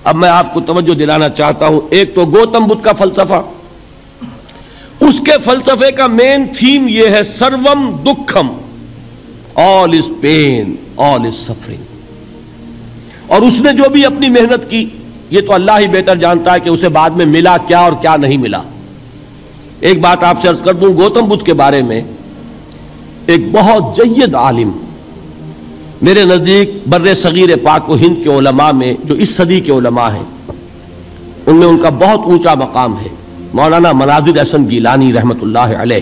اب میں آپ کو توجہ دلانا چاہتا ہوں، ایک تو گوتم بدھ کا فلسفہ، اس کے فلسفے کا مین تھیم یہ ہے سروم دکھم، آل از پین، آل از سفرنگ، اور اس نے جو بھی اپنی محنت کی یہ تو اللہ ہی بہتر جانتا ہے کہ اسے بعد میں ملا کیا اور کیا نہیں ملا۔ ایک بات آپ سے عرض کر دوں، گوتم بدھ کے بارے میں ایک بہت جید عالم میرے نزدیک بر صغیر پاک و ہند کے علماء میں جو اس صدی کے علماء ہیں ان میں ان کا بہت اونچا مقام ہے، مولانا مناظر احسن گیلانی رحمت اللہ علیہ۔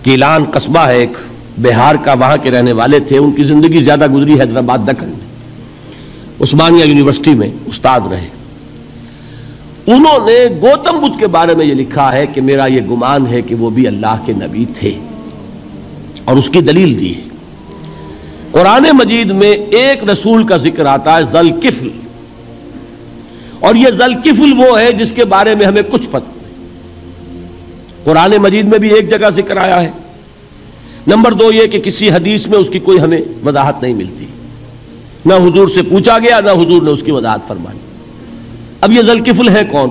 گیلان قصبہ ہے ایک بہار کا، وہاں کے رہنے والے تھے، ان کی زندگی زیادہ گزری حیدرآباد دکن میں، عثمانیہ یونیورسٹی میں استاد رہے۔ انہوں نے گوتم بدھ کے بارے میں یہ لکھا ہے کہ میرا یہ گمان ہے کہ وہ بھی اللہ کے نبی تھے، اور اس کی دلیل دی ہے۔ قرآن مجید میں ایک رسول کا ذکر آتا ہے ذوالکفل، اور یہ ذوالکفل وہ ہے جس کے بارے میں ہمیں کچھ پتہ نہیں۔ قرآن مجید میں بھی ایک جگہ ذکر آیا ہے، نمبر دو یہ کہ کسی حدیث میں اس کی کوئی ہمیں وضاحت نہیں ملتی، نہ حضور سے پوچھا گیا نہ حضور نے اس کی وضاحت فرمائی۔ اب یہ ذوالکفل ہے کون؟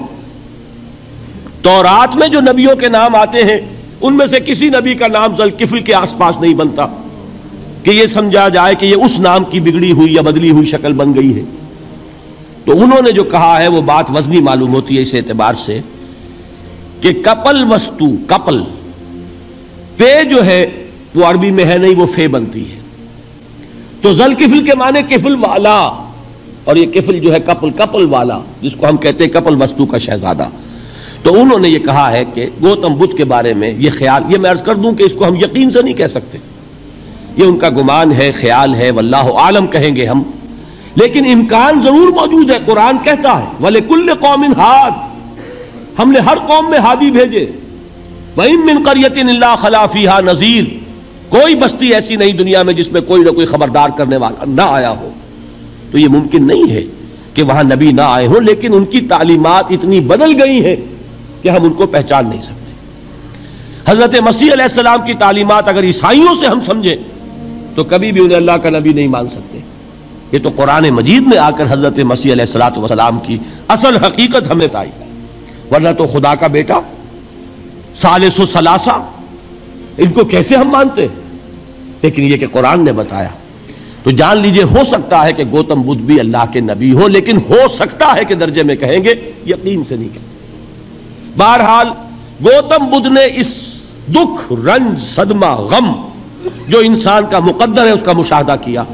تورات میں جو نبیوں کے نام آتے ہیں ان میں سے کسی نبی کا نام ذوالکفل کے آس پاس نہیں بنتا کہ یہ سمجھا جائے کہ یہ اس نام کی بگڑی ہوئی یا بدلی ہوئی شکل بن گئی ہے۔ تو انہوں نے جو کہا ہے وہ بات وزنی معلوم ہوتی ہے اس اعتبار سے کہ کپل وستو، کپل پے جو ہے وہ عربی میں ہے نہیں، وہ فے بنتی ہے، تو ذوالکفل کے معنی کفل والا، اور یہ کفل جو ہے کپل، کپل والا، جس کو ہم کہتے ہیں کپل وستو کا شہزادہ۔ تو انہوں نے یہ کہا ہے کہ گوتم بدھ کے بارے میں یہ خیال، یہ میں عرض کر دوں کہ اس کو ہم یقین سے نہیں کہہ سکتے، یہ ان کا گمان ہے، خیال ہے، واللہ عالم کہیں گے ہم، لیکن امکان ضرور موجود ہے۔ قرآن کہتا ہے وَلِكُلِّ قَوْمٍ ہاد، ہم نے ہر قوم میں ہادی بھیجے، وَإِن مِّن قَرْيَةٍ إِلَّا خَلَا فِيهَا نَذِيرٌ، کوئی بستی ایسی نہیں دنیا میں جس میں کوئی نہ کوئی خبردار کرنے والا نہ آیا ہو۔ تو یہ ممکن نہیں ہے کہ وہاں نبی نہ آئے ہوں، لیکن ان کی تعلیمات اتنی بدل گئی ہیں کہ ہم ان کو پہچان نہیں سکتے۔ حضرت مسیح علیہ السلام کی تعلیمات اگر عیسائیوں سے ہم سمجھیں تو کبھی بھی انہیں اللہ کا نبی نہیں مان سکتے۔ یہ تو قرآن مجید میں آ کر حضرت مسیح علیہ السلام کی اصل حقیقت ہمیں بتائی، ورنہ تو خدا کا بیٹا، ثالث و ثلاثہ، ان کو کیسے ہم مانتے ہیں؟ لیکن یہ کہ قرآن نے بتایا، تو جان لیجئے ہو سکتا ہے کہ گوتم بدھ بھی اللہ کے نبی ہو، لیکن ہو سکتا ہے کہ درجے میں کہیں گے، یقین سے نہیں کہتے۔ بہرحال گوتم بدھ نے اس دکھ، رنج، صدمہ، غم جو انسان کا مقدر ہے اس کا مشاہدہ کیا،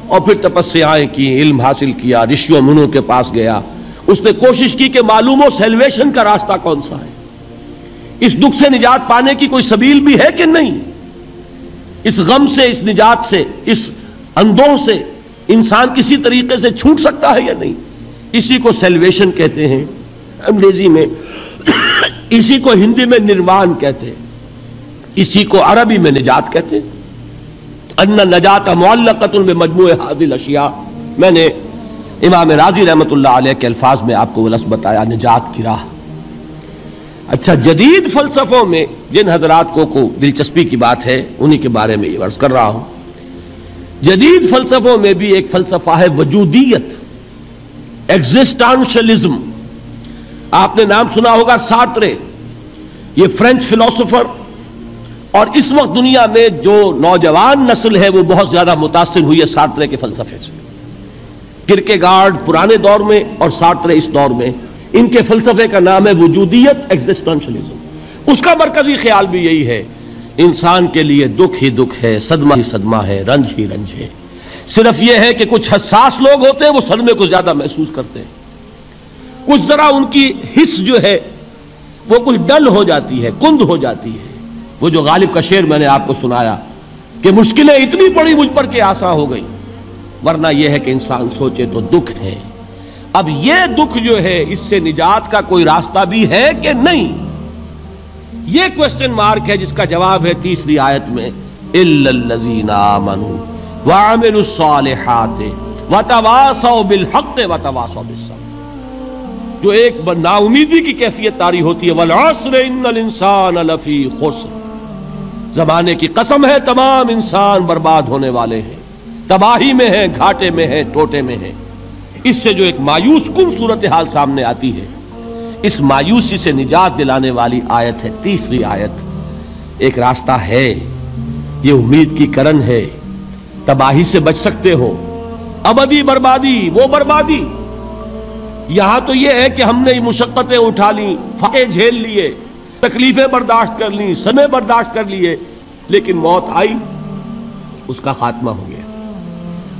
اور پھر تپسیائیں کی، علم حاصل کیا، رشیوں منوں کے پاس گیا، اس نے کوشش کی کہ معلوم ہو سیلویشن کا راستہ کون سا ہے، اس دکھ سے نجات پانے کی کوئی سبیل بھی ہے کہ نہیں، اس غم سے، اس نجات سے، اس اندوہ سے انسان کسی طریقے سے چھوٹ سکتا ہے یا نہیں۔ اسی کو سیلویشن کہتے ہیں انگریزی میں، اسی کو ہندی میں نروان کہتے ہیں، اسی کو عربی میں نجات کہتے ہیں۔ ان نجات معلقۃ بمجموع هذه الاشیاء، میں نے امام رازی رحمت اللہ علیہ کے الفاظ میں آپ کو وہ لفظ بتایا، نجات کی راہ۔ اچھا، جدید فلسفوں میں جن حضرات کو دلچسپی کی بات ہے انہی کے بارے میں یہ عرض کر رہا ہوں۔ جدید فلسفوں میں بھی ایک فلسفہ ہے وجودیت، ایگزسٹانشلزم۔ آپ نے نام سنا ہوگا سارترے، یہ فرینچ فلسفر، اور اس وقت دنیا میں جو نوجوان نسل ہے وہ بہت زیادہ متاثر ہوئی ہے سارترے کے فلسفے سے۔ کرکیگارڈ پرانے دور میں اور سارترے اس دور میں، ان کے فلسفے کا نام ہے وجودیت، ایگزسٹانشلزم۔ اس کا مرکزی خیال بھی یہی ہے، انسان کے لیے دکھ ہی دکھ ہے، صدمہ ہی صدمہ ہے، رنج ہی رنج ہے۔ صرف یہ ہے کہ کچھ حساس لوگ ہوتے ہیں وہ صدمے کو زیادہ محسوس کرتے ہیں، کچھ ذرا ان کی حس جو ہے وہ کچھ ڈل ہو جاتی ہے، کند ہو جاتی ہے۔ وہ جو غالب کا شعر میں نے آپ کو سنایا کہ مشکلیں اتنی پڑی مجھ پر کہ آسان ہو گئی، ورنہ یہ ہے کہ انسان سوچے تو دکھ ہے۔ اب یہ دکھ جو ہے اس سے نجات کا کوئی راستہ بھی ہے کہ نہیں، یہ کوسچن مارک ہے، جس کا جواب ہے تیسری آیت میں اِلَّا الَّذِينَ آمَنُوا وَعَمِلُوا الصَّالِحَاتِ وَتَوَاصَوْا بِالْحَقِّ وَتَوَاصَوْا بِالصَّبْرِ، جو ایک نا امیدی کی کیفیت طاری ہوتی ہے، وَالْعَصْرِ إِنَّ الْإِنسَانَ لَفِي خُسْرٍ، زمانے کی قسم ہے تمام انسان برباد ہونے والے ہیں، تباہی میں ہیں، گھاٹے میں ہیں، ٹوٹے میں ہیں۔ اس سے جو ایک مایوس کن صورتحال سامنے آتی ہے، اس مایوسی سے نجات دلانے والی آیت ہے تیسری آیت۔ ایک راستہ ہے، یہ امید کی کرن ہے، تباہی سے بچ سکتے ہو، ابدی بربادی وہ بربادی۔ یہاں تو یہ ہے کہ ہم نے مشقتیں اٹھا لیں، فاقے جھیل لیے، تکلیفیں برداشت کر لیں، صدمے برداشت کر لیے، لیکن موت آئی، اس کا خاتمہ ہو گیا۔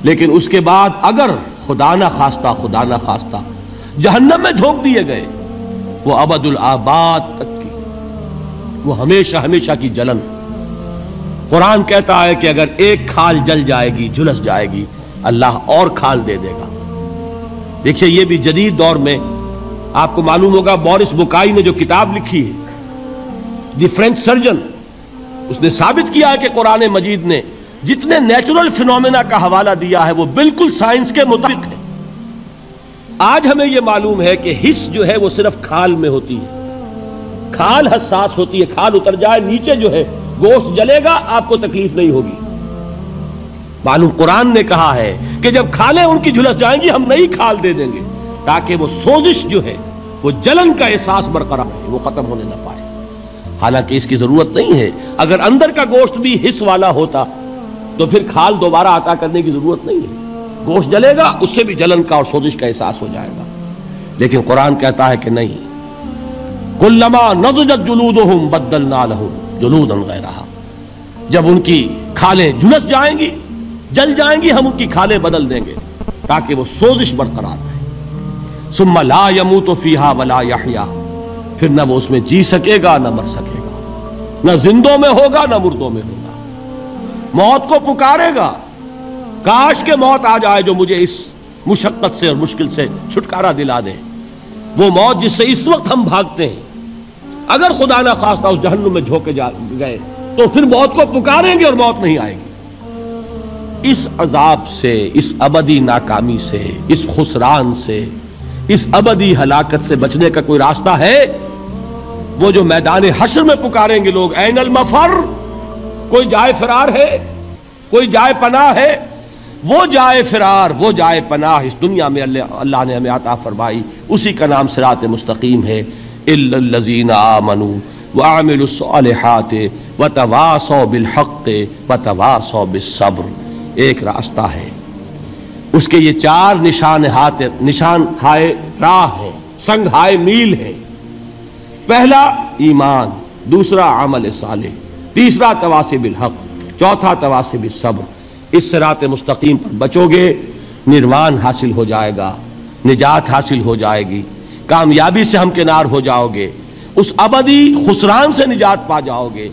لیکن اس کے بعد اگر خدا نہ خواستہ جہنم میں جھونک دیے گئے، وہ ابد الآباد تک کی، وہ ہمیشہ کی جلن۔ قرآن کہتا ہے کہ اگر ایک کھال جل جائے گی، جھلس جائے گی، اللہ اور کھال دے دے گا۔ دیکھیے یہ بھی جدید دور میں آپ کو معلوم ہوگا، بورس بکائی نے جو کتاب لکھی ہے، دی فرینچ سرجن، اس نے ثابت کیا ہے کہ قرآن مجید نے جتنے نیچرل فینومینا کا حوالہ دیا ہے وہ بالکل سائنس کے مطابق ہے۔ آج ہمیں یہ معلوم ہے کہ حس جو ہے وہ صرف کھال میں ہوتی ہے، کھال حساس ہوتی ہے، کھال اتر جائے نیچے جو ہے گوشت جلے گا، آپ کو تکلیف نہیں ہوگی۔ معلوم قرآن نے کہا ہے کہ جب کھالیں ان کی جھلس جائیں گی، ہم نئی کھال دے دیں گے تاکہ وہ سوزش جو ہے، وہ جلن کا احساس برقرار ہے، وہ ختم ہونے نہ پائے۔ حالانکہ اس کی ضرورت نہیں ہے، اگر اندر کا گوشت بھی حس والا ہوتا تو پھر کھال دوبارہ عطا کرنے کی ضرورت نہیں ہے، گوشت جلے گا، اس سے بھی جلن کا اور سوزش کا احساس ہو جائے گا۔ لیکن قرآن کہتا ہے کہ نہیں، کلما نضجت جلودہم بدلنا لہم جلودا غیرہا، جب ان کی کھالیں جھلس جائیں گی، جل جائیں گی، ہم ان کی کھالیں بدل دیں گے تاکہ وہ سوزش برقرار رہے۔ ثم لا يموت فیہا ولا یحیا، پھر نہ وہ اس میں جی سکے گا نہ مر سکے گا، نہ زندوں میں ہوگا نہ مردوں میں ہوگا۔ موت کو پکارے گا، کاش کہ موت آ جائے جو مجھے اس مشقت سے اور مشکل سے چھٹکارا دلا دے۔ وہ موت جس سے اس وقت ہم بھاگتے ہیں، اگر خدا نہ خواستہ اس جہنم میں جھونکے گئے تو پھر موت کو پکاریں گے اور موت نہیں آئے گی۔ اس عذاب سے، اس ابدی ناکامی سے، اس خسران سے، اس ابدی ہلاکت سے بچنے کا کوئی راستہ ہے؟ وہ جو میدان حشر میں پکاریں گے لوگ، این المفر، کوئی جائے فرار ہے، کوئی جائے پناہ ہے؟ وہ جائے فرار، وہ جائے پناہ اس دنیا میں اللہ نے ہمیں عطا فرمائی، اسی کا نام صراط مستقیم ہے۔ الا الذین آمنوا وعملوا الصالحات وتواصوا بالحق وتواصوا بالصبر۔ ایک راستہ ہے، اس کے یہ چار نشان ہائے راہ ہے، سنگ ہائے میل ہے۔ پہلا ایمان، دوسرا عمل صالح، تیسرا تواصی بالحق، چوتھا تواصی بالصبر۔ اس صراط مستقیم پر بچو گے، نروان حاصل ہو جائے گا، نجات حاصل ہو جائے گی، کامیابی سے ہمکنار ہو جاؤ گے، اس ابدی خسران سے نجات پا جاؤ گے۔